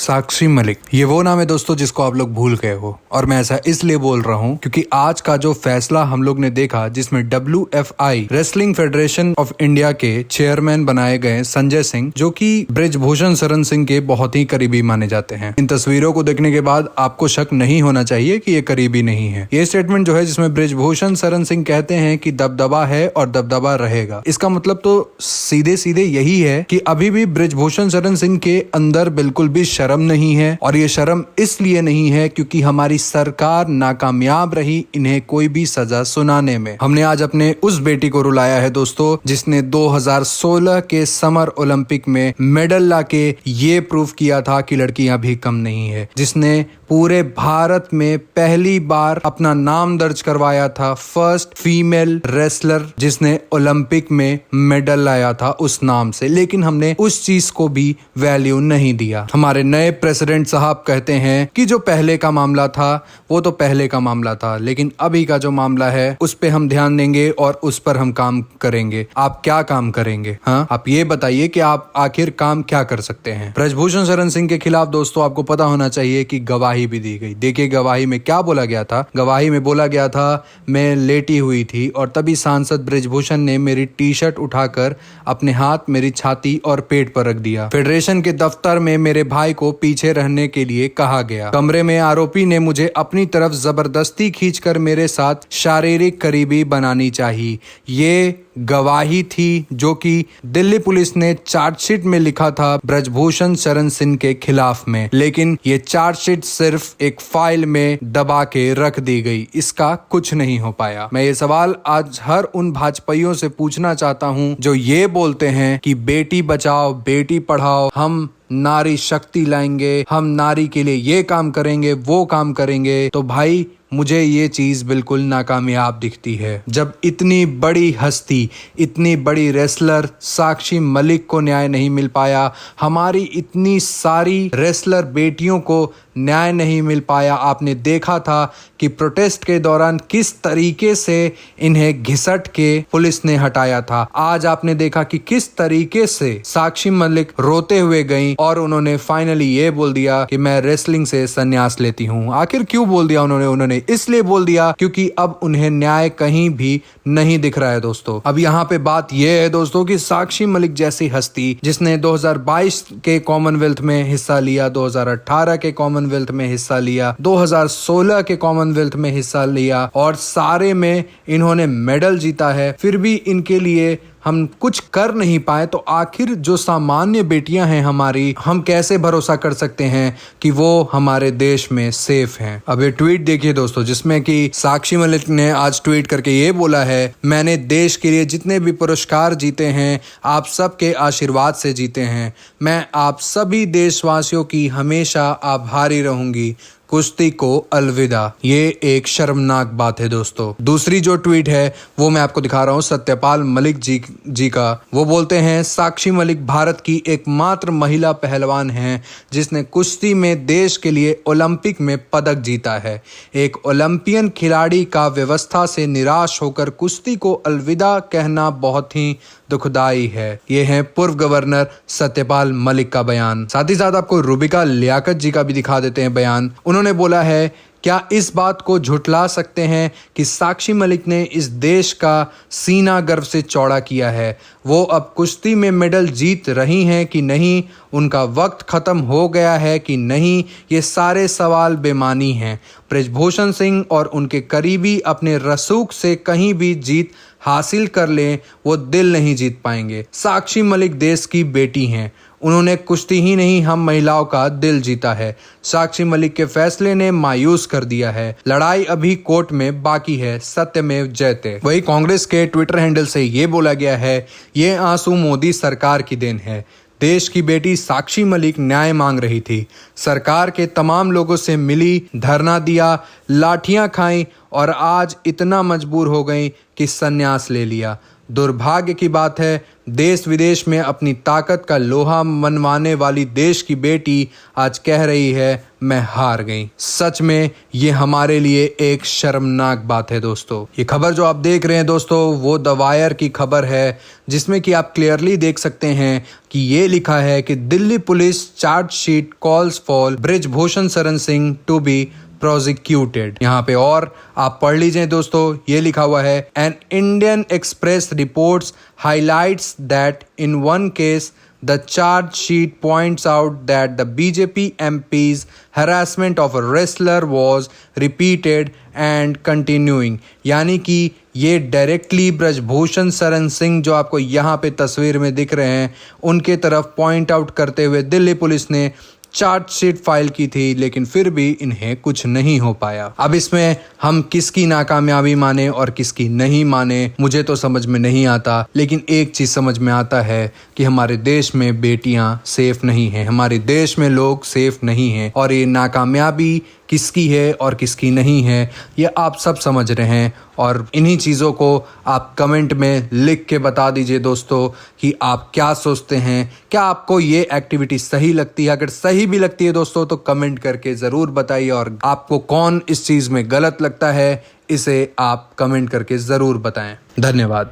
साक्षी मलिक, ये वो नाम है दोस्तों जिसको आप लोग भूल गए हो। और मैं ऐसा इसलिए बोल रहा हूँ क्योंकि आज का जो फैसला हम लोग ने देखा जिसमें WFI wrestling federation of India के चेयरमैन बनाए गए संजय सिंह, जो कि बृजभूषण शरण सिंह के बहुत ही करीबी माने जाते हैं। इन तस्वीरों को देखने के बाद आपको शक नहीं होना चाहिए कि ये करीबी नहीं है। ये स्टेटमेंट जो है जिसमें बृजभूषण शरण सिंह कहते हैं कि दबदबा है और दबदबा रहेगा, इसका मतलब तो सीधे सीधे यही है कि अभी भी बृजभूषण शरण सिंह के अंदर बिल्कुल भी शर्म नहीं है। और ये शर्म इसलिए नहीं है क्योंकि हमारी सरकार नाकामयाब रही इन्हें कोई भी सजा सुनाने में। हमने आज अपने उस बेटी को रुलाया है दोस्तों जिसने 2016 के समर ओलंपिक में मेडल लाके ये प्रूव किया था कि लड़कियां भी कम नहीं है, जिसने पूरे भारत में पहली बार अपना नाम दर्ज करवाया था, फर्स्ट फीमेल रेसलर जिसने ओलंपिक में मेडल लाया था उस नाम से। लेकिन हमने उस चीज को भी वैल्यू नहीं दिया। हमारे नए प्रेसिडेंट साहब कहते हैं कि जो पहले का मामला था वो तो पहले का मामला था, लेकिन अभी का जो मामला है उस पे हम ध्यान देंगे और उस पर हम काम करेंगे। आप क्या काम करेंगे? हाँ, आप ये बताइए कि आप आखिर काम क्या कर सकते हैं। बृजभूषण शरण सिंह के खिलाफ दोस्तों आपको पता होना चाहिए कि गवाही भी दी गई। देखिए गवाही में क्या बोला गया था। गवाही में बोला गया था मैं लेटी हुई थी और तभी सांसद बृजभूषण ने मेरी टी-शर्ट उठाकर अपने हाथ मेरी छाती और पेट पर रख दिया। फेडरेशन के दफ्तर में मेरे भाई को पीछे रहने के लिए कहा गया। कमरे में आरोपी ने मुझे अपनी तरफ जबरदस्ती खींचकर मेरे साथ शारीरिक करीबी बनानी चाहिए। ये गवाही थी जो कि दिल्ली पुलिस ने चार्जशीट में लिखा था बृजभूषण शरण सिंह के खिलाफ में, लेकिन ये चार्जशीट सिर्फ एक फाइल में दबा के रख दी गई। इसका कुछ नहीं हो पाया। मैं ये सवाल आज हर उन भाजपाइयों से पूछना चाहता हूं जो ये बोलते हैं कि बेटी बचाओ बेटी पढ़ाओ, हम नारी शक्ति लाएंगे, हम नारी के लिए ये काम करेंगे वो काम करेंगे। तो भाई मुझे ये चीज बिल्कुल नाकामयाब दिखती है। जब इतनी बड़ी हस्ती, इतनी बड़ी रेसलर साक्षी मलिक को न्याय नहीं मिल पाया, हमारी इतनी सारी रेसलर बेटियों को न्याय नहीं मिल पाया। आपने देखा था कि प्रोटेस्ट के दौरान किस तरीके से इन्हें घिसट के पुलिस ने हटाया था। आज आपने देखा कि किस तरीके से साक्षी मलिक रोते हुए गई और उन्होंने फाइनली ये बोल दिया कि मैं रेसलिंग से संन्यास लेती हूँ। आखिर क्यों बोल दिया उन्होंने इसलिए बोल दिया क्योंकि अब उन्हें न्याय कहीं भी नहीं दिख रहा है दोस्तों। अब यहाँ पे बात यह है दोस्तों कि साक्षी मलिक जैसी हस्ती जिसने 2022 के कॉमनवेल्थ में हिस्सा लिया, 2018 के कॉमनवेल्थ में हिस्सा लिया, 2016 के कॉमनवेल्थ में हिस्सा लिया और सारे में इन्होंने मेडल जीता है, फिर भी इनके लिए हम कुछ कर नहीं पाए। तो आखिर जो सामान्य बेटियां हैं हमारी, हम कैसे भरोसा कर सकते हैं कि वो हमारे देश में सेफ हैं। अब ये ट्वीट देखिए दोस्तों जिसमें कि साक्षी मलिक ने आज ट्वीट करके ये बोला है, मैंने देश के लिए जितने भी पुरस्कार जीते हैं आप सबके आशीर्वाद से जीते हैं। मैं आप सभी देशवासियों की हमेशा आभारी रहूंगी। कुश्ती को अलविदा। ये एक शर्मनाक बात है दोस्तों। दूसरी जो ट्वीट है वो मैं आपको दिखा रहा हूँ सत्यपाल मलिक जी का। वो बोलते हैं साक्षी मलिक भारत की एकमात्र महिला पहलवान हैं जिसने कुश्ती में देश के लिए ओलंपिक में पदक जीता है। एक ओलंपियन खिलाड़ी का व्यवस्था से निराश होकर कुश्ती को अलविदा कहना बहुत ही दुखदाई है। ये है पूर्व गवर्नर सत्यपाल मलिक का बयान। साथ ही साथ आपको रूबिका लियाकत जी का भी दिखा देते हैं बयान। उन्होंने बोला है, क्या इस बात को झुठला सकते हैं कि साक्षी मलिक ने इस देश का सीना गर्व से चौड़ा किया है? वो अब कुश्ती में मेडल जीत रही हैं कि नहीं, उनका वक्त खत्म हो गया है कि नहीं, ये सारे सवाल बेमानी हैं। बृजभूषण सिंह और उनके करीबी अपने रसूख से कहीं भी जीत हासिल कर लें, वो दिल नहीं जीत पाएंगे। साक्षी मलिक देश की बेटी हैं, उन्होंने कुश्ती ही नहीं हम महिलाओं का दिल जीता है। साक्षी मलिक के फैसले ने मायूस कर दिया है। लड़ाई अभी कोर्ट में बाकी है, सत्यमेव जयते। वही कांग्रेस के ट्विटर हैंडल से ये बोला गया है, ये आंसू मोदी सरकार की देन है। देश की बेटी साक्षी मलिक न्याय मांग रही थी, सरकार के तमाम लोगों से मिली, धरना दिया, लाठियां खाई और आज इतना मजबूर हो गई कि संन्यास ले लिया। दुर्भाग्य की बात है, देश विदेश में अपनी ताकत का लोहा मनवाने वाली देश की बेटी आज कह रही है मैं हार गई। सच में ये हमारे लिए एक शर्मनाक बात है दोस्तों। ये खबर जो आप देख रहे हैं दोस्तों, वो द वायर की खबर है, जिसमें कि आप क्लियरली देख सकते हैं कि ये लिखा है कि Delhi police chargesheet calls for Brijbhushan Sharan Singh to be prosecuted. यहाँ पे और आप पढ़ लीजिए दोस्तों, ये लिखा हुआ है an Indian express reports highlights that in one case the charge sheet points out that the BJP MP's harassment of a wrestler was repeated and continuing। यानी कि ये डायरेक्टली ब्रजभूषण शरण सिंह जो आपको यहाँ पे तस्वीर में दिख रहे हैं उनके तरफ पॉइंट आउट करते हुए दिल्ली पुलिस ने चार्जशीट फाइल की थी, लेकिन फिर भी इन्हें कुछ नहीं हो पाया। अब इसमें हम किसकी नाकामयाबी माने और किसकी नहीं माने मुझे तो समझ में नहीं आता, लेकिन एक चीज समझ में आता है कि हमारे देश में बेटियां सेफ नहीं हैं, हमारे देश में लोग सेफ नहीं हैं, और ये नाकामयाबी किसकी है और किसकी नहीं है ये आप सब समझ रहे हैं। और इन्हीं चीज़ों को आप कमेंट में लिख के बता दीजिए दोस्तों कि आप क्या सोचते हैं, क्या आपको ये एक्टिविटी सही लगती है? अगर सही भी लगती है दोस्तों तो कमेंट करके ज़रूर बताइए, और आपको कौन इस चीज़ में गलत लगता है इसे आप कमेंट करके ज़रूर बताएं। धन्यवाद।